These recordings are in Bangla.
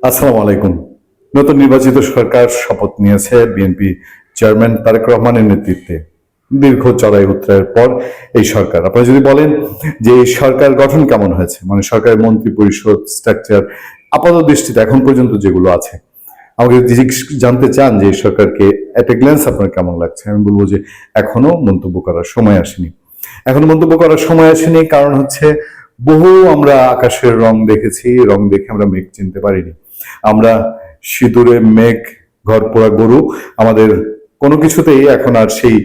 আসসালামু আলাইকুম। নতুন নির্বাচিত সরকার শপথ নিয়েছে বিএনপি চেয়ারম্যান তারেক রহমানের নেতৃত্বে। দীর্ঘ চড়াই উতরাইয়ের পর এই সরকার, আপনারা যদি বলেন যে এই সরকার গঠন কেমন হয়েছে, মানে সরকারের মন্ত্রী পরিষদ স্ট্রাকচার আপাত দৃষ্টিতে এখন পর্যন্ত যেগুলো আছে, আমাকে যদি জানতে চান যে এই সরকারকে এট এ গ্ল্যান্স আপনার কেমন লাগছে, আমি বলবো যে এখনো মন্তব্য করার সময় আসেনি। এখনো মন্তব্য করার সময় আসেনি, কারণ হচ্ছে বহু আমরা আকাশের রং দেখেছি, রং দেখে আমরা মেঘ চিনতে পারিনি। আমরা সিঁদুরে মেঘ, ঘর পোড়া গরু, আমাদের কোনো কিছুতেই এখন আর সেই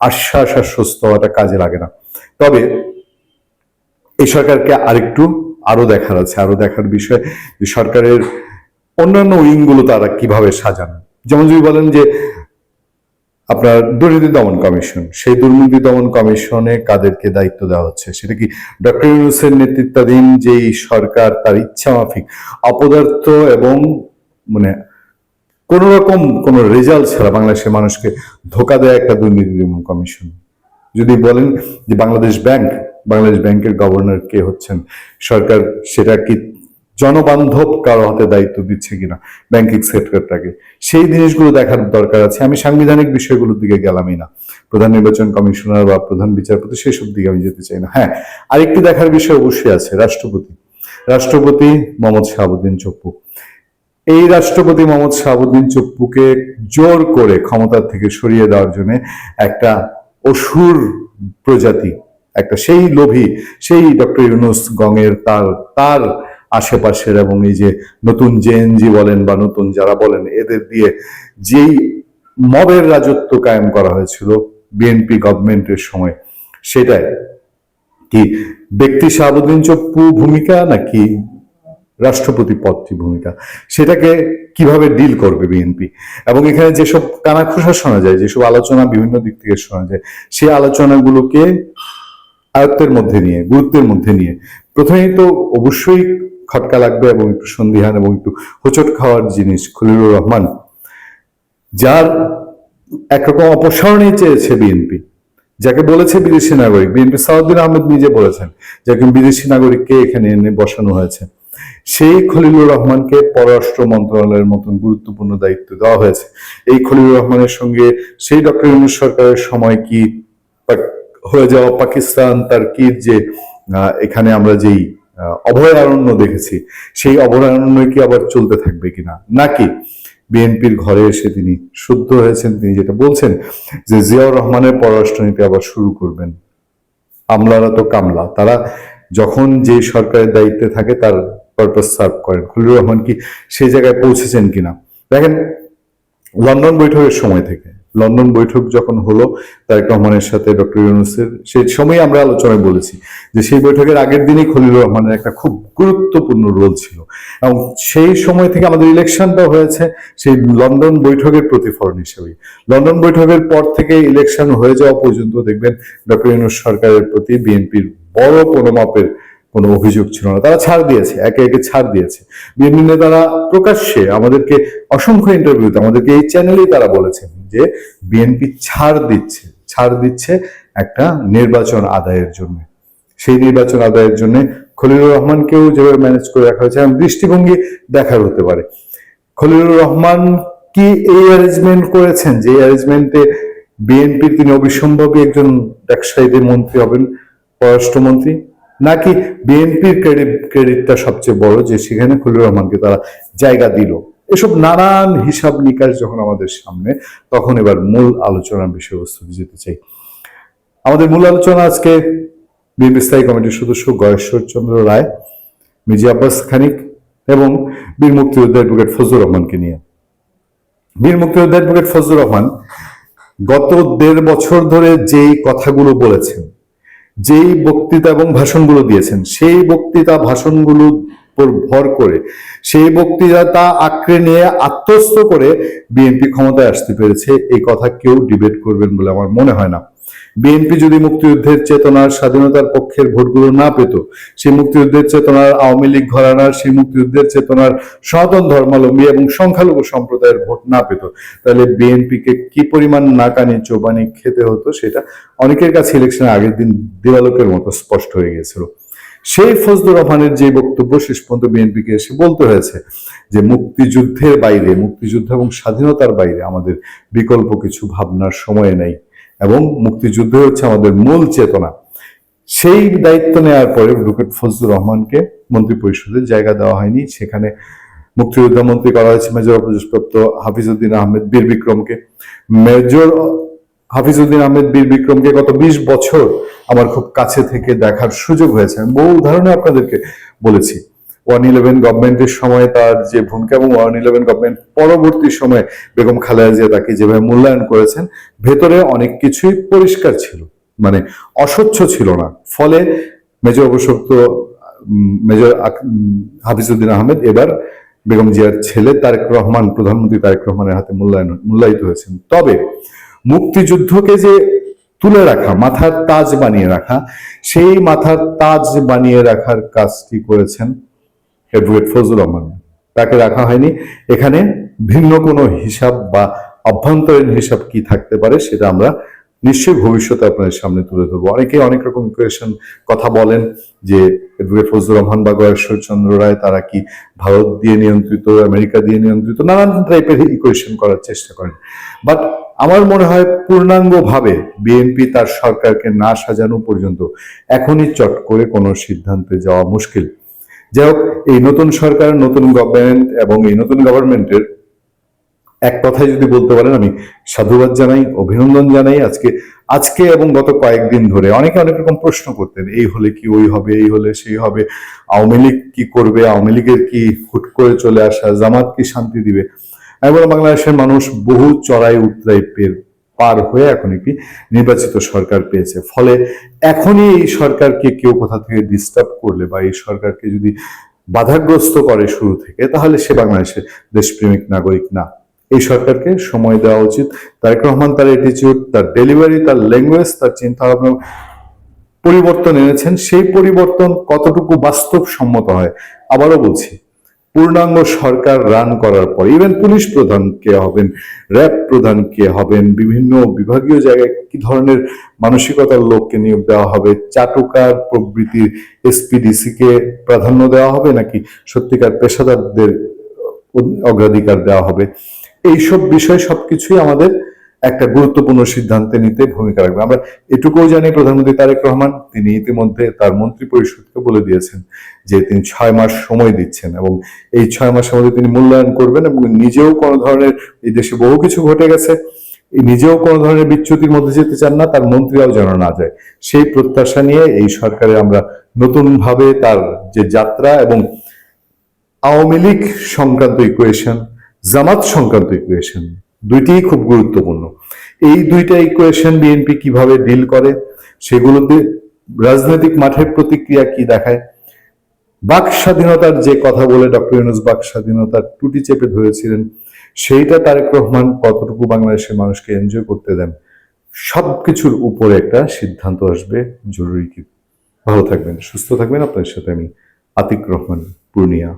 আশ্বাস আশ্বস্ত হওয়াটা কাজে লাগে না। তবে এই সরকারকে আরো দেখার আছে, আরো দেখার বিষয় যে সরকারের অন্যান্য উইং গুলো তারা কিভাবে সাজানো। যেমন যদি বলেন যে আপনার দুর্নীতি দমন কমিশন, সেই দুর্নীতি দমন কমিশনে কাদেরকে দায়িত্ব দেওয়া হচ্ছে, সেটা কি ডক্টর ইউনূসের নেতৃত্বাধীন যেই সরকার তার ইচ্ছা মাফিক অপদার্থ এবং মানে কোন রকম কোন রেজাল্ট ছাড়া বাংলাদেশের মানুষকে ধোকা দেয় একটা দুর্নীতি দমন কমিশন। যদি বলেন যে বাংলাদেশ ব্যাংকের গভর্নর কে হচ্ছেন, সরকার সেটা কি জনবান্ধব কারো হাতে দায়িত্ব দিচ্ছে কিনা ব্যাংকিং সেক্টরটাকে, সেই জিনিসগুলো দেখার দরকার আছে। আমি সাংবিধানিক বিষয়গুলোর দিকে গেলামই না, প্রধান নির্বাচন কমিশনার বা প্রধান বিচারপতি সেসব দিকে আমি যেতে চাই না। হ্যাঁ, আরেকটি দেখার বিষয় অবশ্যই আছে, রাষ্ট্রপতি মোহাম্মদ শাহাবুদ্দিন চপ্পু। এই রাষ্ট্রপতি মোহাম্মদ শাহাবুদ্দিন চপ্পুকে জোর করে ক্ষমতার থেকে সরিয়ে দেওয়ার জন্য একটা অসুর প্রজাতি, একটা সেই লোভী, সেই ডক্টর ইউনূস গঙের তার আশেপাশের এবং এই যে নতুন জেএনজি বলেন বা নতুন যারা বলেন এদের দিয়ে যেই মবের রাজত্ব কায়েম করা হয়েছিল বিএনপি গভর্নমেন্টের সময়, সেটাই কি ব্যক্তি শাহাবুদ্দিন চপ্পু ভূমিকা নাকি রাষ্ট্রপতি পদটি ভূমিকা, সেটাকে কিভাবে ডিল করবে বিএনপি। এবং এখানে যেসব কানাঘুষা শোনা যায়, যেসব আলোচনা বিভিন্ন দিক থেকে শোনা যায়, সেই আলোচনাগুলোকে আয়ত্তের মধ্যে নিয়ে, গুরুত্বের মধ্যে নিয়ে প্রথমেই তো অবশ্যই খটকা লাগবে এবং একটু সন্দিহান এবং একটু হোঁচট খাওয়ার জিনিস খলিলুর রহমান, যার একরকম অপসারণই চেয়েছে বিএনপি, যাকে বলেছে বিদেশি নাগরিক। বিএনপি সালাউদ্দিন আহমেদ নিজে বলেছেন যে একজন বিদেশি নাগরিককে এখানে এনে বসানো হয়েছে। সেই খলিলুর রহমানকে পররাষ্ট্র মন্ত্রণালয়ের মতন গুরুত্বপূর্ণ দায়িত্ব দেওয়া হয়েছে। এই খলিলুর রহমানের সঙ্গে সেই ডক্টর ইউনূস সরকারের সময় কি হয়ে যাওয়া পাকিস্তান তার্কির যে এখানে আমরা যেই অভয়ারণ্য দেখেছি, সেই অভয়ারণ্য কি আবার চলতে থাকবে কিনা, নাকি বিএনপির ঘরে এসে তিনি শুদ্ধ হয়েছেন, তিনি যেটা বলছেন যে জিয়াউর রহমানের পররাষ্ট্রনীতি আবার শুরু করবেন। আমলারা তো কামলা, তারা যখন যে সরকারের দায়িত্বে থাকে তার পারপাস সার্ভ করেন। খলিলুর রহমান কি সেই জায়গায় পৌঁছেছেন কিনা দেখেন। লন্ডন বৈঠকের সময় থেকে, লন্ডন বৈঠক যখন হলো তারেক রহমানের সাথে ডক্টর ইউনূসের, সেই সময় আমরা আলোচনায় বলেছি যে সেই বৈঠকের আগের দিনই খলিলুর রহমানের একটা খুব গুরুত্বপূর্ণ রোল ছিল, এবং সেই সময় থেকে আমাদের ইলেকশনটা হয়েছে সেই লন্ডন বৈঠকের প্রতিফলন হিসেবে। লন্ডন বৈঠকের পর থেকে ইলেকশন হয়ে যাওয়া পর্যন্ত দেখবেন ডক্টর ইউনূস সরকারের প্রতি বিএনপির বড় কোনো মাপের কোনো অভিযোগ ছিল না। তারা ছাড় দিয়েছে, একে একে ছাড় দিয়েছে। বিএনপি নেতারা প্রকাশ্যে আমাদেরকে অসংখ্য ইন্টারভিউতে, আমাদেরকে এই চ্যানেলেই তারা বলেছেন যে বিএনপি ছাড় দিচ্ছে একটা নির্বাচন আদায়ের জন্য। সেই নির্বাচন আদায়ের জন্য খলিলুর রহমানকেও যেভাবে ম্যানেজ করে রাখা হয়েছে, এবং দৃষ্টিভঙ্গি দেখার হতে পারে। খলিলুর রহমান কি এই অ্যারেঞ্জমেন্ট করেছেন যে অ্যারেঞ্জমেন্টে বিএনপির তিনি অবিসম্ভাবী একজন ব্যবসায়ীদের মন্ত্রী হবেন, পররাষ্ট্রমন্ত্রী, নাকি বিএনপির ক্রেডিটটা সবচেয়ে বড় যে সেখানে খলিলুর রহমানকে তারা জায়গা দিল। এসব নানান হিসাব নিকাশ যখন আমাদের সামনে, তখন এবার মূল আলোচনার বিষয়বস্তুতে যেতে চাই। আমাদের মূল আলোচনা আজকে বিএনপি স্থায়ী কমিটির সদস্য গয়েশ্বর চন্দ্র রায়, মির্জা আব্বাস খানিক এবং বীর মুক্তিযোদ্ধা অ্যাডভোকেট ফজলুর রহমানকে নিয়ে। বীর মুক্তিযোদ্ধা অ্যাডভোকেট ফজলুর রহমান গত 1.5 বছর ধরে যেই কথাগুলো বলেছেন, যেই বক্তৃতা এবং ভাষণগুলো দিয়েছেন, সেই বক্তৃতা ভাষণগুলো ভর করে, সেই বক্তৃতা আঁকড়ে নিয়ে আত্মস্থ করে বিএনপি ক্ষমতায় আসতে পেরেছে, এই কথা কেউ ডিবেট করবেন বলে আমার মনে হয় না। বিএনপি যদি মুক্তিযুদ্ধের চেতনার, স্বাধীনতার পক্ষের ভোটগুলো না পেত, সেই মুক্তিযুদ্ধের চেতনার আওয়ামী লীগ ঘরানার, সেই মুক্তিযুদ্ধের চেতনার সনাতন ধর্মাবলম্বী এবং সংখ্যালঘু সম্প্রদায়ের ভোট না পেত, তাহলে বিএনপিকে কি পরিমাণ নাকানি চোবানি খেতে হতো সেটা অনেকের কাছে ইলেকশনের আগের দিন দিবালোকের মতো স্পষ্ট হয়ে গেছিল। সেই ফজলুর রহমানের যে বক্তব্য শেষ পর্যন্ত বিএনপিকে এসে বলতে হয়েছে যে মুক্তিযুদ্ধের বাইরে, মুক্তিযুদ্ধ এবং স্বাধীনতার বাইরে আমাদের বিকল্প কিছু ভাবনার সময় নেই, এবং মুক্তিযুদ্ধ হচ্ছে আমাদের মূল চেতনা। সেই দায়িত্ব নেওয়ার পরে অ্যাডভোকেট ফজলুর রহমানকে মন্ত্রী পরিষদে জায়গা দেওয়া হয়নি। সেখানে মুক্তিযোদ্ধা মন্ত্রী করা হয়েছে মেজর অবসরপ্রাপ্ত হাফিজউদ্দিন আহমেদ বীর বিক্রমকে। মেজর হাফিজউদ্দিন আহমেদ বীর বিক্রমকে গত 20 বছর আমার খুব কাছে থেকে দেখার সুযোগ হয়েছে। আমি বহু উদাহরণে আপনাদেরকে বলেছি। 111 গভর্নমেন্টের সময় তার যে ভূমিকা এবং 111 গভর্নমেন্ট পরবর্তী সময়ে বেগম খালেদা জিয়া তাকে যেভাবে মূল্যায়ন করেছেন, ভেতরে অনেক কিছুই পরিষ্কার ছিল, মানে অস্বচ্ছ ছিল না। ফলে মেজর অবসরপ্রাপ্ত মেজর হাফিজউদ্দিন আহমেদ এবার বেগম জিয়ার ছেলে তারেক রহমান, প্রধানমন্ত্রী তারেক রহমানের হাতে মূল্যায়িত হয়েছেন। তবে মুক্তিযুদ্ধকে যে তুলে রাখা, মাথার তাজ বানিয়ে রাখা, সেই মাথার তাজ বানিয়ে রাখার কাজটি করেছেন অ্যাডভোকেট ফজলুর রহমান। তাকে রাখা হয়নি। এখানে ভিন্ন কোনো হিসাব বা অভ্যন্তরীণ হিসাব কি থাকতে পারে সেটা আমরা নিশ্চয়ই ভবিষ্যতে আপনাদের সামনে তুলে ধরবো। অনেকে অনেক রকম ইকুয়েশন কথা বলেন যে অ্যাডভোকেট ফজলুর রহমান বা গয়েশ্বরচন্দ্র রায় তারা কি ভারত দিয়ে নিয়ন্ত্রিত, আমেরিকা দিয়ে নিয়ন্ত্রিত, নানান টাইপের ইকুয়েশন করার চেষ্টা করেন। বাট আমার মনে হয় পূর্ণাঙ্গভাবে বিএনপি তার সরকারকে না সাজানো পর্যন্ত এখনই চট করে কোনো সিদ্ধান্তে যাওয়া মুশকিল। যাই হোক, এই নতুন সরকার, নতুন গভর্নমেন্ট এবং এই নতুন গভর্নমেন্টের এক কথায় যদি বলতে পারেন, আমি সাধুবাদ জানাই, অভিনন্দন জানাই। আজকে এবং গত কয়েকদিন ধরে অনেকে অনেক রকম প্রশ্ন করতেন, এই হলে কি ওই হবে, এই হলে সেই হবে, আওয়ামী লীগ কি করবে, আওয়ামী লীগের কি হুট করে চলে আসা, জামাত কি শান্তি দিবে। এবং বাংলাদেশের মানুষ বহু চড়াই উতরাই পার হয়ে এখন একটি নির্বাচিত সরকার পেয়েছে। ফলে এখনই এই সরকারকে কেউ কোথা থেকে ডিস্টার্ব করলে বা এই সরকারকে যদি বাধাগ্রস্ত করে শুরু থেকে, তাহলে সে বাংলাদেশের দেশপ্রেমিক নাগরিক না। এই সরকারকে সময় দেওয়া উচিত। তারেক রহমান তার অ্যাটিটিউড, তার ডেলিভারি, তার ল্যাঙ্গুয়েজ, তার চিন্তা ভাবনা পরিবর্তন এনেছেন। সেই পরিবর্তন কতটুকু বাস্তবসম্মত হয়, আবারও বলছি, পূর্ণাঙ্গ সরকার রান করার পর ইভেন পুলিশ প্রধান কে হবেন, র্যাব প্রধান কে হবেন, বিভিন্ন বিভাগীয় জায়গায় কি ধরনের মানসিকতার লোককে নিয়োগ দেওয়া হবে, চাটুকার প্রবৃত্তির এসপিডিসি কে প্রাধান্য দেওয়া হবে নাকি সত্যিকার পেশাদারদের অগ্রাধিকার দেওয়া হবে, এইসব বিষয় সবকিছুই আমাদের একটা গুরুত্বপূর্ণ সিদ্ধান্তে নিতে ভূমিকা রাখবে। আমরা এটুকুও জানি, প্রধানমন্ত্রী তারেক রহমান তিনি ইতিমধ্যে তার মন্ত্রী পরিষদকে বলে দিয়েছেন যে তিনি 6 মাস সময় দিচ্ছেন, এবং এই 6 মাসের মধ্যে তিনি মূল্যায়ন করবেন এবং নিজেও কোনো ধরনের, এই দেশে বহু কিছু ঘটে গেছে, নিজেও কোনো ধরনের বিচ্যুতির মধ্যে যেতে চান না, তার মন্ত্রীরাও যেন না যায়। সেই প্রত্যাশা নিয়ে এই সরকারে আমরা নতুন ভাবে তার যে যাত্রা, এবং আওয়ামী লীগ সংক্রান্ত ইকুয়েশন, জামাত সংক্রান্ত ইকুয়েশন, দুইটিই খুব গুরুত্বপূর্ণ। এই দুইটা ইকুয়েশন বিএনপি কিভাবে ডিল করে, সেগুলোতে রাজনৈতিক মাঠের প্রতিক্রিয়া কি দেখায়, বাক স্বাধীনতার যে কথা বলে ডক্টর ইউনূস বাক স্বাধীনতার টুটি চেপে ধরেছিলেন, সেইটা তারেক রহমান কতটুকু বাংলাদেশের মানুষকে এনজয় করতে দেন, সবকিছুর উপরে একটা সিদ্ধান্ত আসবে জরুরি। কি ভালো থাকবেন, সুস্থ থাকবেন। আপনার সাথে আমি আতিক রহমান, পূর্ণিয়া।